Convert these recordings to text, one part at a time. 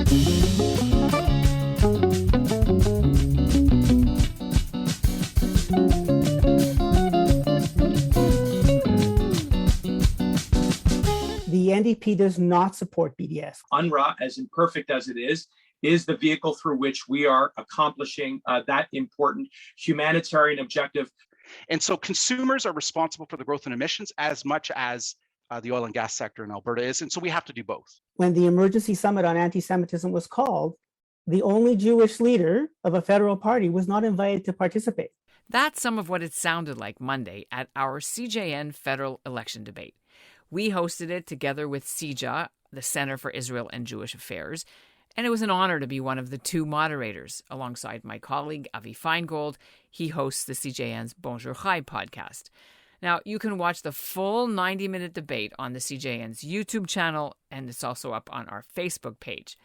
The NDP does not support BDS. UNRWA, as imperfect as it is the vehicle through which we are accomplishing that important humanitarian objective. And so consumers are responsible for the growth in emissions as much as the oil and gas sector in Alberta is. And so we have to do both. When the emergency summit on anti-Semitism was called, the only Jewish leader of a federal party was not invited to participate. That's some of what it sounded like Monday at our CJN federal election debate. We hosted it together with CIJA, the Center for Israel and Jewish Affairs, and it was an honor to be one of the two moderators alongside my colleague Avi Feingold. He hosts the CJN's Bonjour Chai podcast. Now, you can watch the full 90-minute debate on the CJN's YouTube channel, and it's also up on our Facebook page.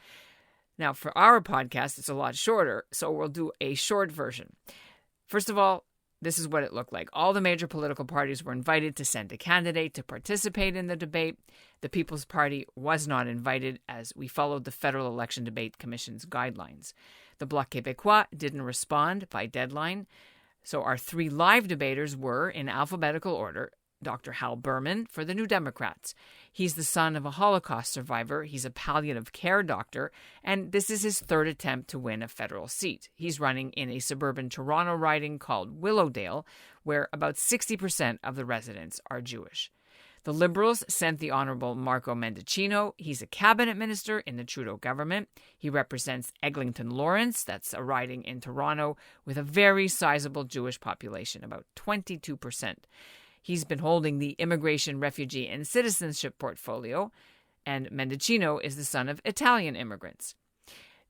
Now, for our podcast, it's a lot shorter, so we'll do a short version. First of all, this is what it looked like. All the major political parties were invited to send a candidate to participate in the debate. The People's Party was not invited as we followed the Federal Election Debate Commission's guidelines. The Bloc Québécois didn't respond by deadline. So our three live debaters were, in alphabetical order, Dr. Hal Berman for the New Democrats. He's the son of a Holocaust survivor. He's a palliative care doctor, and this is his third attempt to win a federal seat. He's running in a suburban Toronto riding called Willowdale, where about 60% of the residents are Jewish. The Liberals sent the Honourable Marco Mendicino. He's a cabinet minister in the Trudeau government. He represents Eglinton Lawrence, that's a riding in Toronto, with a very sizable Jewish population, about 22%. He's been holding the Immigration, Refugee, and Citizenship portfolio, and Mendicino is the son of Italian immigrants.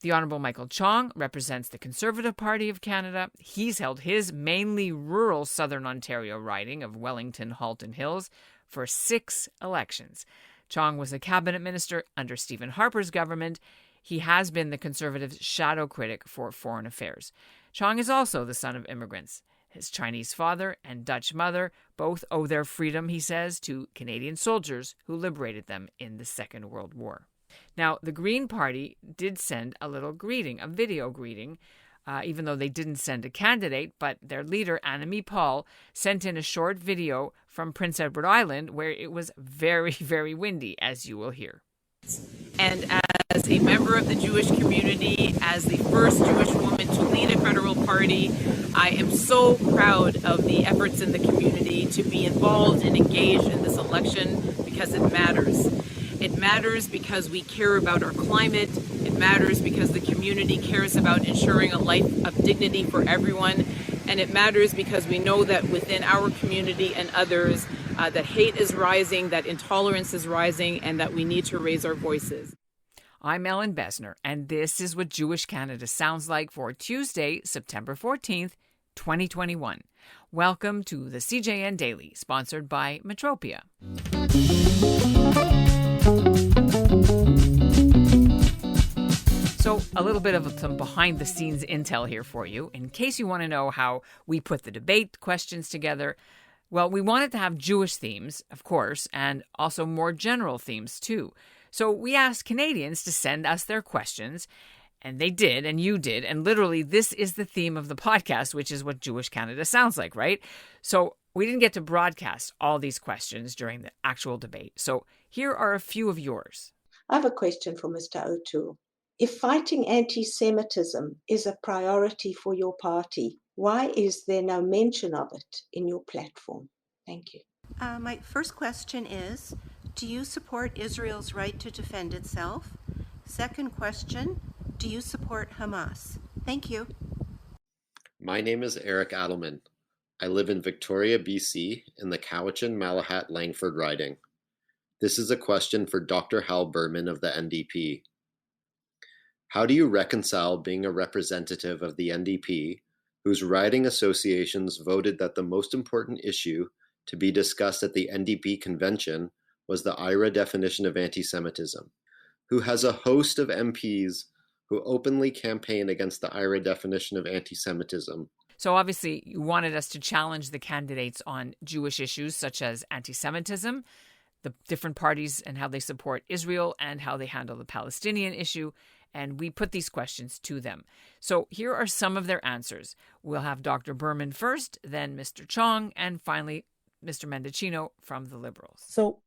The Honourable Michael Chong represents the Conservative Party of Canada. He's held his mainly rural southern Ontario riding of Wellington, Halton Hills for 6 elections. Chong was a cabinet minister under Stephen Harper's government. He has been the Conservatives' shadow critic for foreign affairs. Chong is also the son of immigrants. His Chinese father and Dutch mother both owe their freedom, he says, to Canadian soldiers who liberated them in the Second World War. Now, the Green Party did send a little greeting, a video greeting, even though they didn't send a candidate, but their leader, Annamie Paul, sent in a short video from Prince Edward Island where it was very, very windy, as you will hear. And as a member of the Jewish community, as the first Jewish woman to lead a federal party, I am so proud of the efforts in the community to be involved and engaged in this election because it matters. It matters because we care about our climate. It matters because the community cares about ensuring a life of dignity for everyone. And it matters because we know that within our community and others, that hate is rising, that intolerance is rising, and that we need to raise our voices. I'm Ellen Besner, and this is what Jewish Canada sounds like for Tuesday, September 14th, 2021. Welcome to the CJN Daily, sponsored by Metropia. So a little bit of some behind-the-scenes intel here for you, in case you want to know how we put the debate questions together. Well, we wanted to have Jewish themes, of course, and also more general themes, too. So we asked Canadians to send us their questions, and they did, and you did, and literally this is the theme of the podcast, which is what Jewish Canada sounds like, right? So we didn't get to broadcast all these questions during the actual debate. So here are a few of yours. I have a question for Mr. O'Toole. If fighting anti-Semitism is a priority for your party, why is there no mention of it in your platform? Thank you. My first question is, do you support Israel's right to defend itself? Second question, do you support Hamas? Thank you. My name is Eric Adelman. I live in Victoria, BC, in the Cowichan-Malahat-Langford riding. This is a question for Dr. Hal Berman of the NDP. How do you reconcile being a representative of the NDP, whose riding associations voted that the most important issue to be discussed at the NDP convention was the IHRA definition of anti-Semitism, who has a host of MPs who openly campaign against the IHRA definition of anti-Semitism? So obviously you wanted us to challenge the candidates on Jewish issues such as anti-Semitism, the different parties and how they support Israel and how they handle the Palestinian issue, and we put these questions to them. So here are some of their answers. We'll have Dr. Berman first, then Mr. Chong, and finally Mr. Mendicino from the Liberals. So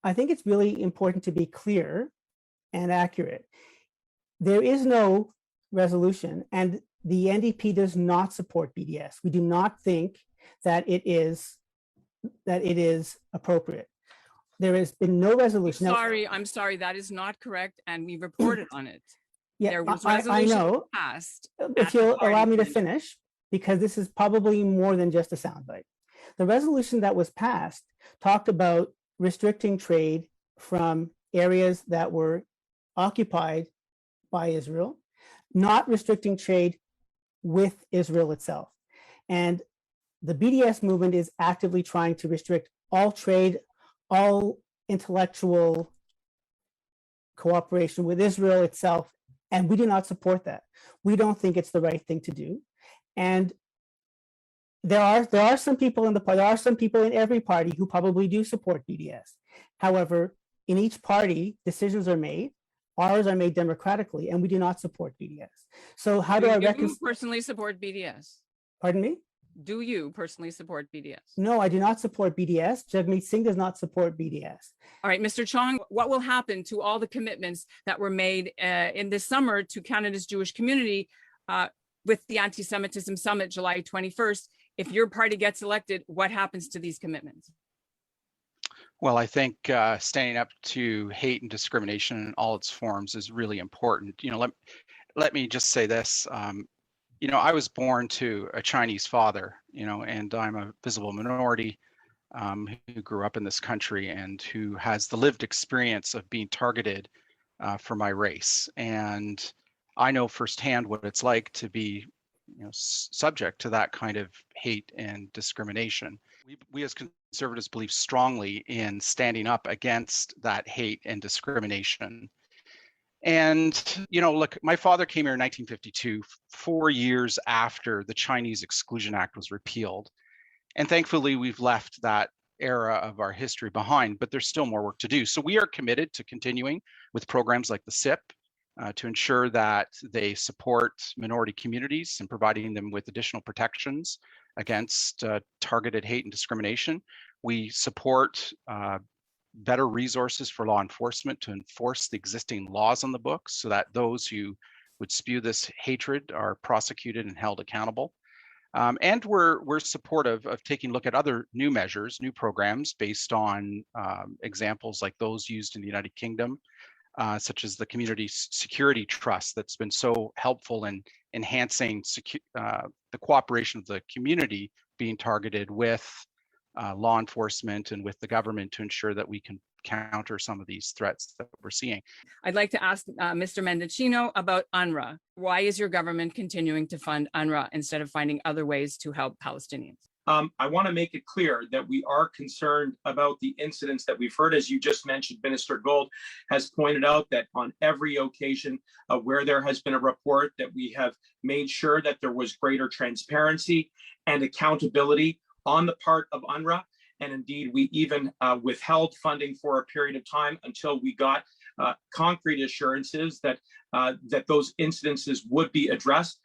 I think it's really important to be clear and accurate. There is no resolution, and the NDP does not support BDS. We do not think that it is appropriate. There has been no resolution. I'm sorry, that is not correct, and we reported on it. Yeah, there was I know. Passed. If you'll allow me to finish, because this is probably more than just a soundbite. The resolution that was passed talked about restricting trade from areas that were occupied by Israel, not restricting trade with Israel itself. And the BDS movement is actively trying to restrict all trade, all intellectual cooperation with Israel itself, and we do not support that. We don't think it's the right thing to do. And there are some people in every party who probably do support BDS. However, in each party, decisions are made. Ours are made democratically, and we do not support BDS. So how do I reconcile? Do you personally support BDS? Pardon me? Do you personally support BDS? No, I do not support BDS. Jagmeet Singh does not support BDS. All right, Mr. Chong, what will happen to all the commitments that were made in this summer to Canada's Jewish community with the Anti-Semitism Summit, July 21st? If your party gets elected, what happens to these commitments? Well, I think standing up to hate and discrimination in all its forms is really important. Let me just say this. I was born to a Chinese father, and I'm a visible minority who grew up in this country and who has the lived experience of being targeted for my race. And I know firsthand what it's like to be subject to that kind of hate and discrimination. We as conservatives believe strongly in standing up against that hate and discrimination. And, look, my father came here in 1952, 4 years after the Chinese Exclusion Act was repealed. And thankfully, we've left that era of our history behind, but there's still more work to do. So we are committed to continuing with programs like the SIP to ensure that they support minority communities and providing them with additional protections against targeted hate and discrimination. We support better resources for law enforcement to enforce the existing laws on the books so that those who would spew this hatred are prosecuted and held accountable. And we're supportive of taking a look at other new measures, new programs based on examples like those used in the United Kingdom, such as the Community Security Trust that's been so helpful in enhancing the cooperation of the community being targeted with law enforcement and with the government to ensure that we can counter some of these threats that we're seeing. I'd like to ask Mr. Mendicino about UNRWA. Why is your government continuing to fund UNRWA instead of finding other ways to help Palestinians? I want to make it clear that we are concerned about the incidents that we've heard. As you just mentioned, Minister Gold has pointed out that on every occasion where there has been a report, that we have made sure that there was greater transparency and accountability on the part of UNRWA. And indeed, we even withheld funding for a period of time until we got concrete assurances that those incidences would be addressed.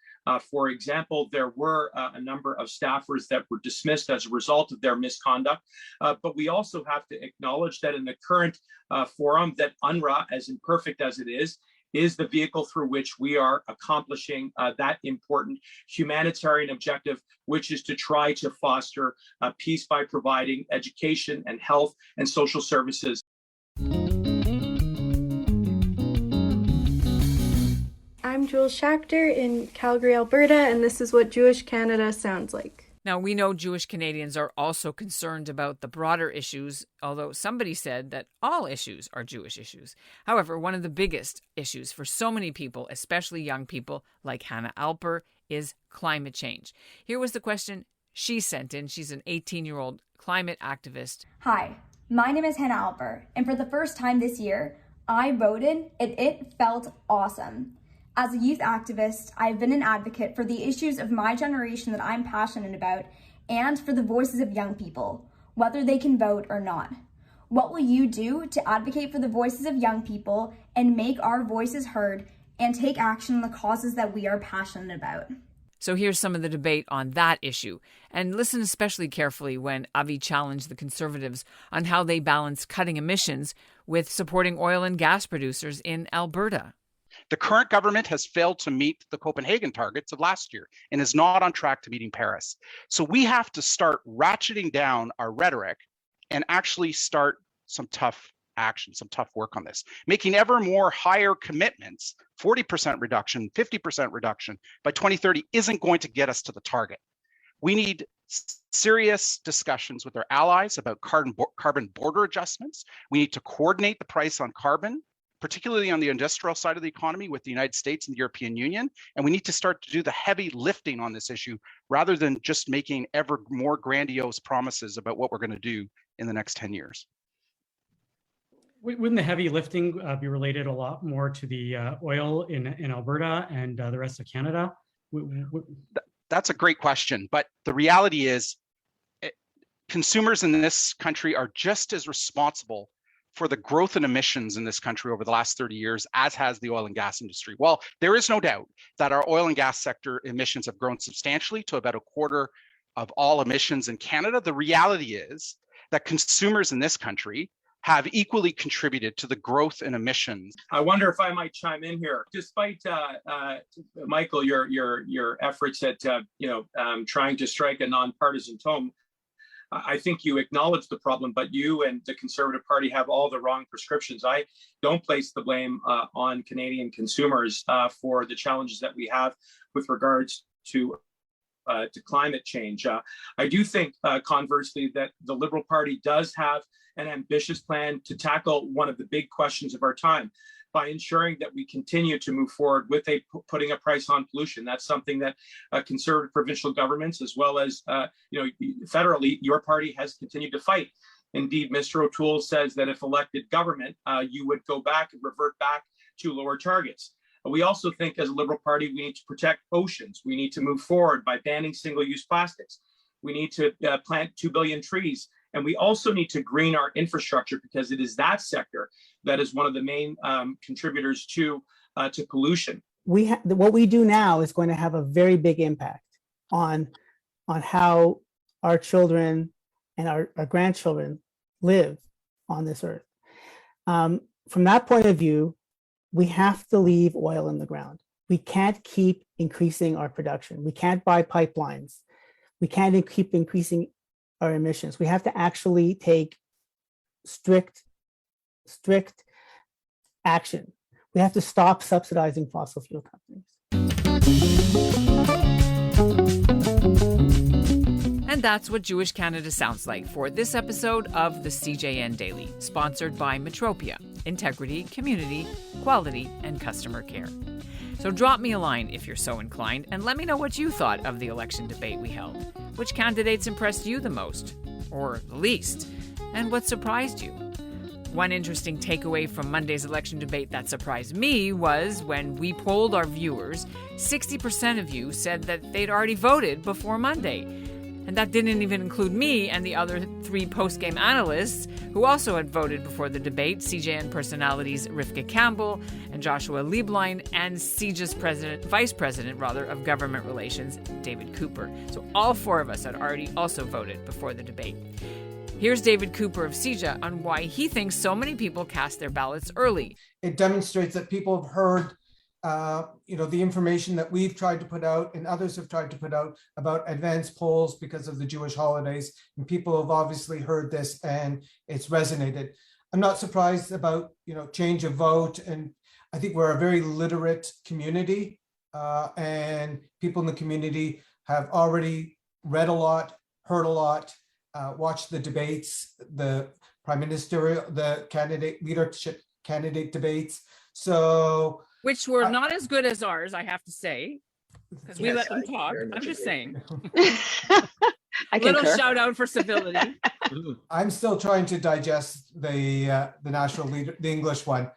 For example, there were a number of staffers that were dismissed as a result of their misconduct. But we also have to acknowledge that in the current forum, that UNRWA, as imperfect as it is the vehicle through which we are accomplishing that important humanitarian objective, which is to try to foster peace by providing education and health and social services. I'm Jules Schachter in Calgary, Alberta, and this is what Jewish Canada sounds like. Now, we know Jewish Canadians are also concerned about the broader issues, although somebody said that all issues are Jewish issues. However, one of the biggest issues for so many people, especially young people like Hannah Alper, is climate change. Here was the question she sent in. She's an 18-year-old climate activist. Hi, my name is Hannah Alper, and for the first time this year, I voted and it felt awesome. As a youth activist, I've been an advocate for the issues of my generation that I'm passionate about and for the voices of young people, whether they can vote or not. What will you do to advocate for the voices of young people and make our voices heard and take action on the causes that we are passionate about. So here's some of the debate on that issue. And listen especially carefully when Avi challenged the Conservatives on how they balance cutting emissions with supporting oil and gas producers in Alberta. The current government has failed to meet the Copenhagen targets of last year and is not on track to meeting Paris. So we have to start ratcheting down our rhetoric and actually start some tough action, some tough work on this, making ever more higher commitments. 40% reduction, 50% reduction by 2030 isn't going to get us to the target. We need serious discussions with our allies about carbon border adjustments. We need to coordinate the price on carbon, particularly on the industrial side of the economy, with the United States and the European Union. And we need to start to do the heavy lifting on this issue rather than just making ever more grandiose promises about what we're going to do in the next 10 years. Wouldn't the heavy lifting be related a lot more to the oil in Alberta and the rest of Canada? That's a great question, but the reality is consumers in this country are just as responsible for the growth in emissions in this country over the last 30 years as has the oil and gas industry. Well, there is no doubt that our oil and gas sector emissions have grown substantially to about a quarter of all emissions in Canada. The reality is that consumers in this country have equally contributed to the growth in emissions. I wonder if I might chime in here. Despite Michael, your efforts at trying to strike a nonpartisan tone, I think you acknowledge the problem, but you and the Conservative Party have all the wrong prescriptions. I don't place the blame on Canadian consumers for the challenges that we have with regards to climate change. I do think, conversely, that the Liberal Party does have an ambitious plan to tackle one of the big questions of our time by ensuring that we continue to move forward with putting a price on pollution. That's something that Conservative provincial governments, as well as federally, your party has continued to fight. Indeed, Mr. O'Toole says that if elected government, you would go back and revert back to lower targets. We also think as a Liberal Party, we need to protect oceans. We need to move forward by banning single-use plastics. We need to plant 2 billion trees. And we also need to green our infrastructure because it is that sector that is one of the main contributors to pollution. What we do now is going to have a very big impact on how our children and our grandchildren live on this earth. From that point of view, we have to leave oil in the ground. We can't keep increasing our production. We can't buy pipelines. We can't keep increasing our emissions. We have to actually take strict action. We have to stop subsidizing fossil fuel companies. And that's what Jewish Canada sounds like for this episode of the CJN Daily, sponsored by Metropia, Integrity, Community, Quality, and Customer Care. So drop me a line if you're so inclined and let me know what you thought of the election debate we held. Which candidates impressed you the most, or the least, and what surprised you? One interesting takeaway from Monday's election debate that surprised me was when we polled our viewers, 60% of you said that they'd already voted before Monday. And that didn't even include me and the other 3 post-game analysts who also had voted before the debate, CJN personalities Rivka Campbell and Joshua Lieblein, and CJA's vice president of government relations, David Cooper. So all 4 of us had already also voted before the debate. Here's David Cooper of CJA on why he thinks so many people cast their ballots early. It demonstrates that people have heard the information that we've tried to put out and others have tried to put out about advanced polls because of the Jewish holidays. And people have obviously heard this and it's resonated. I'm not surprised about, change of vote. And I think we're a very literate community and people in the community have already read a lot, heard a lot, watched the debates, the prime ministerial, the leadership candidate debates. So, which were not as good as ours, I have to say, because we let them talk. I'm just saying. A little shout out for civility. I'm still trying to digest the national leader, the English one.